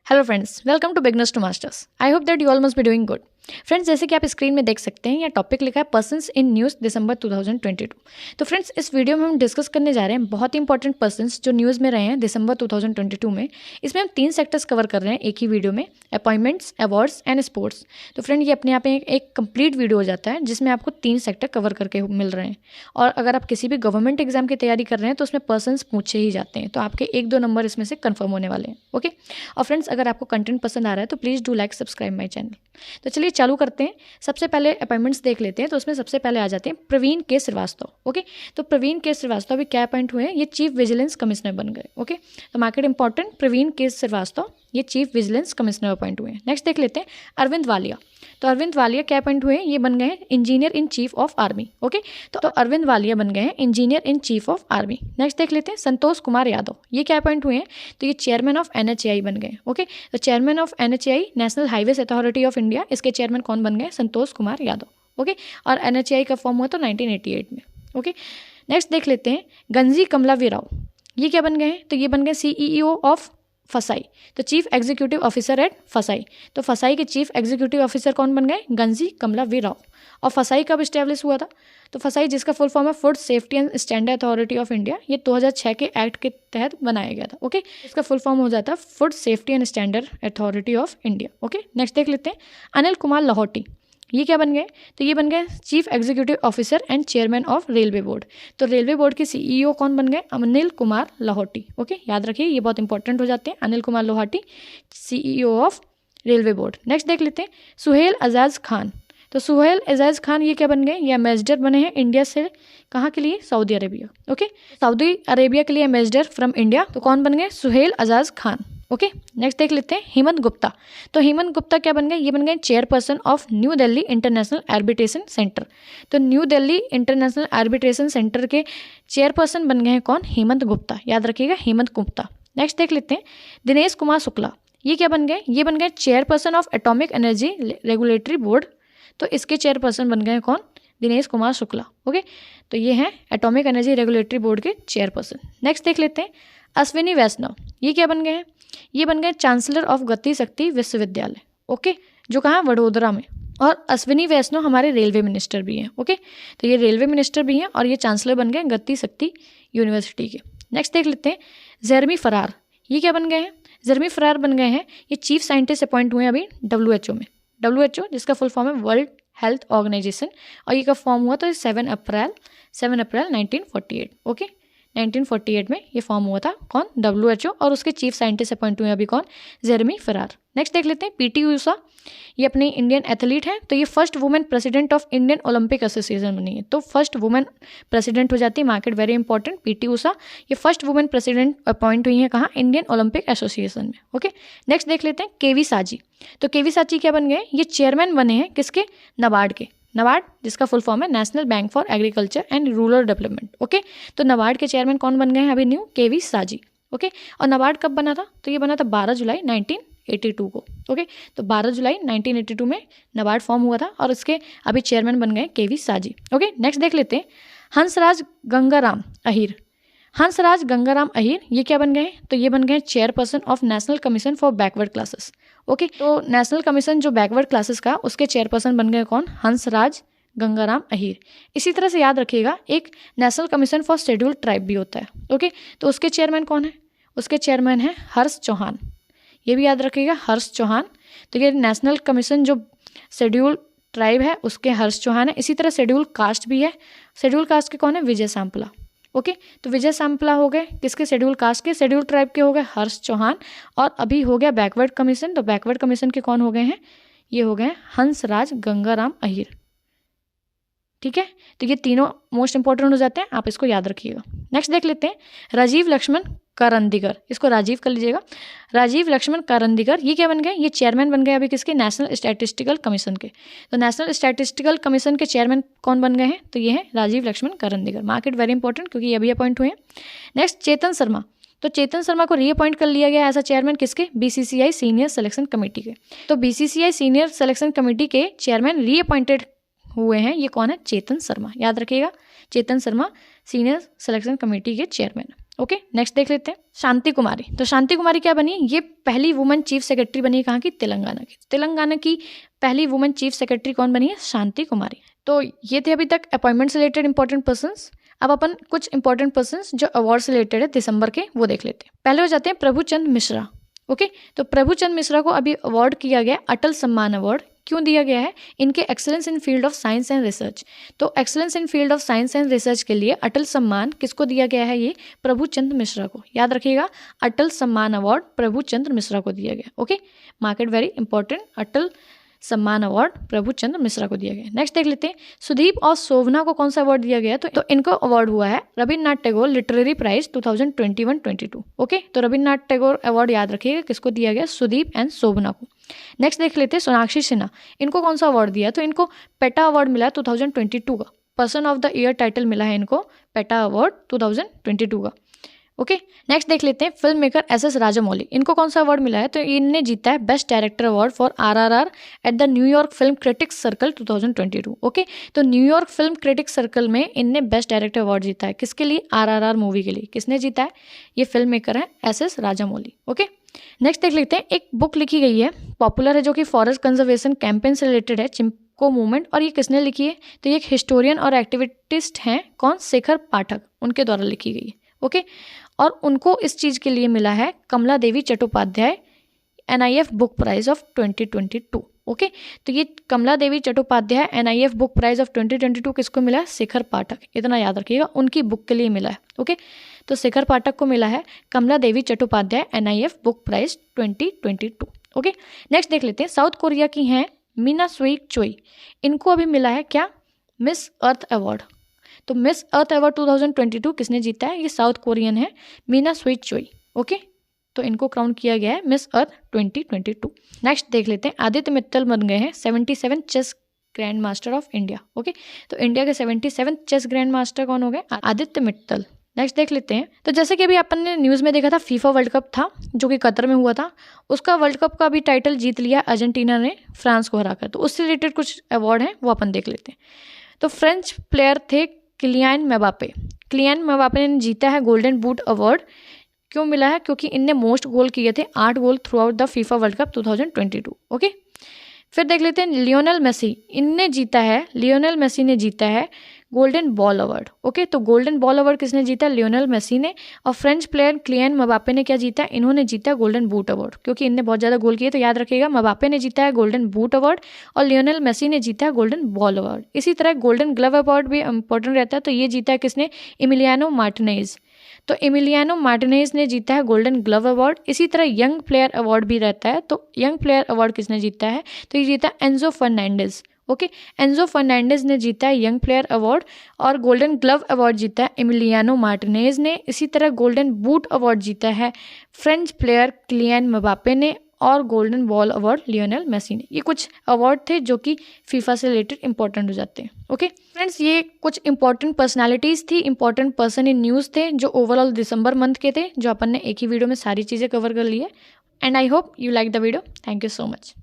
Hello friends, welcome to beginners to masters. I hope that you all must be doing good. Friends, जैसे कि आप screen में देख सकते हैं, यह टॉपिक लिखा है पर्सन्स इन न्यूज़ दिसंबर 2022। तो फ्रेंड्स, इस वीडियो में हम डिस्कस करने जा रहे हैं बहुत ही इंपॉर्टेंट पर्सन्स जो न्यूज़ में रहे हैं दिसंबर 2022 में। इसमें हम 3 सेक्टर्स कवर कर रहे हैं एक ही वीडियो में, अपॉइंटमेंट्स, अवार्ड्स एंड स्पोर्ट्स। तो फ्रेंड, ये अपने आप में एक कंप्लीट वीडियो हो जाता है जिसमें आपको 3 सेक्टर कवर करके मिल रहे हैं। और अगर आप किसी भी गवर्नमेंट एग्जाम की तैयारी कर रहे हैं तो उसमें पर्सन्स पूछे ही जाते हैं, तो आपके 1-2 नंबर इसमें से कन्फर्म होने वाले हैं। ओके। और फ्रेंड्स, अगर आपको कंटेंट पसंद आ रहा है तो please do like subscribe my channel. तो चलिए चालू करते हैं। सबसे पहले अपॉइंटमेंट्स देख लेते हैं। तो उसमें सबसे पहले आ जाते हैं प्रवीण के श्रीवास्तव। ओके। तो प्रवीण के श्रीवास्तव अभी क्या अपॉइंट हुए हैं? ये चीफ विजिलेंस कमिश्नर बन गए। ओके। तो मार्केट इंपॉर्टेंट, प्रवीण के श्रीवास्तव ये चीफ विजिलेंस कमिश्नर अपॉइंट हुए हैं। नेक्स्ट देख लेते हैं अरविंद वालिया। तो अरविंद वालिया क्या अपॉइंट हुए हैं? ये बन गए हैं engineer in chief of army. Okay. तो अरविंद वालिया बन गए हैं engineer in chief of army. Next देख लेते हैं संतोष कुमार यादव। ये क्या अपॉइंट हुए हैं? तो ये चेयरमैन ऑफ NHAI बन गए। ओके। तो chairman of NHAI, national highways authority of India, इसके चेयरमैन कौन बन गए? संतोष कुमार यादव। ओके। और NHAI का फॉर्म हुआ तो 1988 में। ओके। नेक्स्ट देख लेते हैं गंजी कमलावी राव। ये क्या बन गए हैं? तो ये बन गए CEO ऑफ फसाई, तो चीफ एग्जीक्यूटिव ऑफिसर एट फसाई। तो फसाई के चीफ एग्जीक्यूटिव ऑफिसर कौन बन गए? गंजी कमलावी राव। और फसाई कब इस्टेब्लिश हुआ था? तो फसाई, जिसका फुल फॉर्म है food safety and standard authority of India, ये 2006 के एक्ट के तहत बनाया गया था। ओके। इसका फुल फॉर्म हो जाता है food safety and standard authority of India. Okay. Next देख लेते हैं अनिल कुमार लाहौटी। ये क्या बन गए? तो ये बन गए chief executive officer and chairman of railway board. तो रेलवे बोर्ड के CEO कौन बन गए? अनिल कुमार लाहौटी। ओके, याद रखिए, ये बहुत इंपॉर्टेंट हो जाते हैं। Anil Kumar Lahoti, CEO of railway board. Next देख लेते हैं सुहेल एजाज खान। तो सुहेल एजाज खान ये क्या बन गए? ये एम्बेसडर बने हैं इंडिया से। कहाँ के लिए? Saudi Arabia. Okay. Saudi Arabia के लिए एम्बेसडर फ्रॉम इंडिया। तो कौन बन गए? सुहेल एजाज खान। ओके। नेक्स्ट देख लेते हैं हेमंत गुप्ता। तो हेमंत गुप्ता क्या बन गए? ये बन गए chairperson of New Delhi international arbitration centre. तो New Delhi international arbitration centre के चेयरपर्सन बन गए हैं कौन? हेमंत गुप्ता। याद रखिएगा, हेमंत गुप्ता। नेक्स्ट देख लेते हैं दिनेश कुमार शुक्ला। ये क्या बन गए? ये बन गए chairperson of atomic energy regulatory board. तो इसके चेयरपर्सन बन गए कौन? दिनेश कुमार शुक्ला। ओके। तो ये हैं एटॉमिक एनर्जी रेगुलेटरी बोर्ड के चेयरपर्सन। नेक्स्ट देख लेते हैं अश्विनी वैष्णव। ये क्या बन गए हैं? ये बन गए चांसलर ऑफ गति शक्ति विश्वविद्यालय। ओके। जो कहाँ? वडोदरा में। और अश्विनी वैष्णव हमारे रेलवे मिनिस्टर भी हैं। ओके। तो ये रेलवे मिनिस्टर भी हैं और ये चांसलर बन गए गति शक्ति यूनिवर्सिटी के। नेक्स्ट देख लेते हैं जेरमी फरार। ये क्या बन गए हैं? जेरमी फरार बन गए हैं ये चीफ साइंटिस्ट अपॉइंट हुए हैं अभी WHO में। WHO जिसका फुल फॉर्म है वर्ल्ड हेल्थ ऑर्गेनाइजेशन, और ये का फॉर्म हुआ तो 7 अप्रैल 1948। ओके। 1948 में ये फॉर्म हुआ था कौन? WHO। और उसके चीफ साइंटिस्ट अपॉइंट हुए अभी कौन? जेरमी फरार। नेक्स्ट देख लेते हैं PT ऊषा। ये अपनी इंडियन एथलीट हैं। तो ये first women president of Indian Olympic association बनी है। तो फर्स्ट वुमेन प्रेसिडेंट हो जाती है, market very important, PT Usha. ये फर्स्ट वुमेन प्रेसिडेंट अपॉइंट हुई है कहाँ? इंडियन ओलंपिक एसोसिएशन में। ओके। नेक्स्ट देख लेते हैं KV साजी। तो KV साजी क्या बन गए? ये चेयरमैन बने हैं किसके? नाबार्ड के। नाबार्ड जिसका फुल फॉर्म है national bank for agriculture and rural development. Okay. तो नाबार्ड के चेयरमैन कौन बन गए हैं अभी न्यू? KV साजी। ओके। और नाबार्ड कब बना था? तो ये बना था 12 जुलाई 1982 को। ओके। तो 12 जुलाई 1982 में नाबार्ड फॉर्म हुआ था और इसके अभी चेयरमैन बन गए KV साजी। ओके। नेक्स्ट देख लेते हैं हंसराज गंगाराम अहीर। हंसराज गंगाराम अहीर ये क्या बन गए? तो ये बन गए chairperson of national commission for backward classes. Okay. तो नेशनल कमीशन जो बैकवर्ड क्लासेस का, उसके चेयरपर्सन बन गए कौन? हंसराज गंगाराम अहीर। इसी तरह से याद रखिएगा एक national commission for scheduled tribe भी होता है। ओके। तो उसके चेयरमैन कौन है? उसके चेयरमैन है हर्ष चौहान। ये भी याद रखिएगा, हर्ष चौहान। तो ये नेशनल कमीशन जो शेड्यूल्ड ट्राइब है उसके हर्ष चौहान है। इसी तरह शेड्यूल कास्ट भी है। शेड्यूल कास्ट के कौन है? विजय सांपला। ओके। तो विजय सांपला हो गए किसके? शेड्यूल कास्ट के। शेड्यूल ट्राइब के हो गए हर्ष चौहान। और अभी हो गया बैकवर्ड कमीशन। तो बैकवर्ड कमीशन के कौन हो गए हैं? ये हो गए हंसराज गंगाराम अहीर। ठीक है। तो ये तीनों मोस्ट इंपॉर्टेंट हो जाते हैं, आप इसको याद रखिएगा। नेक्स्ट देख लेते हैं राजीव लक्ष्मण करंदीकर। इसको राजीव कर लीजिएगा। राजीव लक्ष्मण करंदीकर ये क्या बन गए? ये चेयरमैन बन गए अभी किसके? नेशनल स्टैटिस्टिकल कमीशन के। तो नेशनल स्टैटिस्टिकल कमीशन के चेयरमैन कौन बन गए हैं? तो ये हैं Rajeev Laxman Karandikar. Mark it very important क्योंकि ये अभी अपॉइंट हुए हैं। नेक्स्ट चेतन शर्मा। तो चेतन शर्मा को रीअपॉइंट कर लिया गया एज अ चेयरमैन किसके? BCCI सीनियर सिलेक्शन कमेटी के। तो BCCI सीनियर सिलेक्शन कमेटी के चेयरमैन रीअपॉइंटेड हुए हैं, ये कौन है? चेतन शर्मा। याद रखिएगा, Chetan Sharma senior selection committee के चेयरमैन। ओके, नेक्स्ट देख लेते हैं शांति कुमारी। तो शांति कुमारी क्या बनी, ये पहली वुमेन चीफ सेक्रेटरी बनी कहाँ की, तेलंगाना की। तेलंगाना की पहली वुमेन चीफ सेक्रेटरी कौन बनी है, शांति कुमारी। तो ये थे अभी तक अपॉइंटमेंट से रिलेटेड इंपॉर्टेंट पर्सन्स। अब अपन कुछ इंपॉर्टेंट पर्सन्स जो अवार्ड से रिलेटेड है दिसंबर के वो देख लेते हैं। पहले हो जाते हैं प्रभुचंद मिश्रा। ओके, तो प्रभुचंद मिश्रा को अभी अवार्ड किया गया अटल सम्मान अवार्ड। क्यों दिया गया है, इनके excellence in field of science and research. तो excellence in field of science and research के लिए अटल सम्मान किसको दिया गया है, ये प्रभुचंद मिश्रा को। याद रखिएगा, अटल सम्मान अवार्ड प्रभुचंद मिश्रा को दिया गया। ओके, मार्केट वेरी इंपॉर्टेंट, अटल सम्मान अवार्ड प्रभुचंद्र मिश्रा को दिया गया। नेक्स्ट देख लेते हैं सुदीप और शोभना को कौन सा अवार्ड दिया गया, तो इनको अवार्ड हुआ है Rabindranath Tagore literary prize 2021-22। Okay, तो रविन्द्रनाथ टैगोर अवार्ड याद रखिएगा किसको दिया गया, सुदीप एंड शोभना को। नेक्स्ट देख लेते हैं सोनाक्षी सिन्हा, इनको कौन सा अवार्ड दिया, तो इनको पेटा अवार्ड मिला है 2022 का। Person of the year title मिला है इनको पेटा अवार्ड 2022 का। ओके, नेक्स्ट देख लेते हैं फिल्म मेकर SS राजामौली, इनको कौन सा अवार्ड मिला है, तो इनने जीता है best director award for RRR at the New York film critics circle 2022। Okay, तो न्यूयॉर्क फिल्म क्रिटिक्स सर्कल में इनने बेस्ट डायरेक्टर अवार्ड जीता है, किसके लिए, RRR मूवी के लिए। किसने जीता है, ये फिल्म मेकर है SS राजामौली। ओके, नेक्स्ट देख लेते हैं, एक बुक लिखी गई है पॉपुलर है जो कि फॉरेस्ट कंजर्वेशन कैंपेन से रिलेटेड है, चिपको मूवमेंट, और ये किसने लिखी है, तो ये एक हिस्टोरियन और एक्टिविटिस्ट हैं, कौन, शेखर पाठक, उनके द्वारा लिखी गई है। ओके, और उनको इस चीज़ के लिए मिला है Kamala Devi Chattopadhyay NIF book prize of 2022। Okay, तो ये Kamala Devi Chattopadhyay NIF book prize of 2022 किसको मिला है, शेखर पाठक। इतना याद रखिएगा, उनकी बुक के लिए मिला है। ओके, तो शेखर पाठक को मिला है Kamala Devi Chattopadhyay NIF book prize 2022। Okay, next देख लेते हैं साउथ कोरिया की हैं मीना सुई चोई, इनको अभी मिला है क्या, मिस अर्थ अवार्ड। तो मिस अर्थ अवार्ड 2022 किसने जीता है, ये साउथ कोरियन है मीना सुई चोई। ओके, तो इनको क्राउन किया गया है मिस अर्थ 2022। नेक्स्ट देख लेते हैं आदित्य मित्तल बन गए हैं 77 chess grandmaster of India. Okay, तो इंडिया के 77 चेस ग्रैंड मास्टर कौन हो गए, आदित्य मित्तल। नेक्स्ट देख लेते हैं, तो जैसे कि अभी अपन ने न्यूज़ में देखा था फीफा वर्ल्ड कप था जो कि कतर में हुआ था, उसका वर्ल्ड कप का भी टाइटल जीत लिया अर्जेंटीना ने फ्रांस को हराकर। तो उससे रिलेटेड कुछ अवार्ड हैं वो अपन देख लेते हैं। तो फ्रेंच प्लेयर थे किलियन म्बाप्पे। किलियन म्बाप्पे ने जीता है गोल्डन बूट अवार्ड। क्यों मिला है, क्योंकि इनने मोस्ट गोल किए थे, 8 goal throughout the FIFA world cup 2022। Okay, फिर देख लेते हैं लियोनेल मेसी, इनने जीता है, लियोनेल मेसी ने जीता है गोल्डन बॉल अवार्ड। ओके, तो गोल्डन बॉल अवार्ड किसने जीता, लियोनेल मेसी ने। और फ्रेंच प्लेयर किलियन म्बाप्पे ने क्या जीता, इन्होंने जीता गोल्डन बूट अवार्ड, क्योंकि इनने बहुत ज़्यादा गोल किए। तो याद रखिएगा, म्बाप्पे ने जीता है गोल्डन बूट अवार्ड और लियोनेल मेसी ने जीता है गोल्डन बॉल अवार्ड। इसी तरह गोल्डन ग्लव अवार्ड भी इंपॉर्टेंट रहता है, तो ये जीता है किसने, एमिलियानो मार्टिनेज। तो एमिलियानो मार्टिनेज ने जीता है गोल्डन ग्लव अवार्ड। इसी तरह यंग प्लेयर अवार्ड भी रहता है, तो यंग प्लेयर अवार्ड किसने जीता है, तो ये जीता है Enzo Fernandez. Okay, Enzo Fernandez ने जीता है यंग प्लेयर अवार्ड और गोल्डन ग्लव अवार्ड जीता है एमिलियानो मार्टिनेज ने। इसी तरह गोल्डन बूट अवार्ड जीता है फ्रेंच प्लेयर किलियन म्बाप्पे ने और golden ball award Lionel Messi ने। ये कुछ अवार्ड थे जो कि फीफा से रिलेटेड इंपॉर्टेंट हो जाते हैं। ओके फ्रेंड्स, ये कुछ इंपॉर्टेंट पर्सनालिटीज़ थी, इंपॉर्टेंट पर्सन इन न्यूज़ थे जो ओवरऑल दिसंबर मंथ के थे, जो अपन ने एक ही वीडियो में सारी चीज़ें कवर कर ली है। And I hope you like the video. Thank you so much.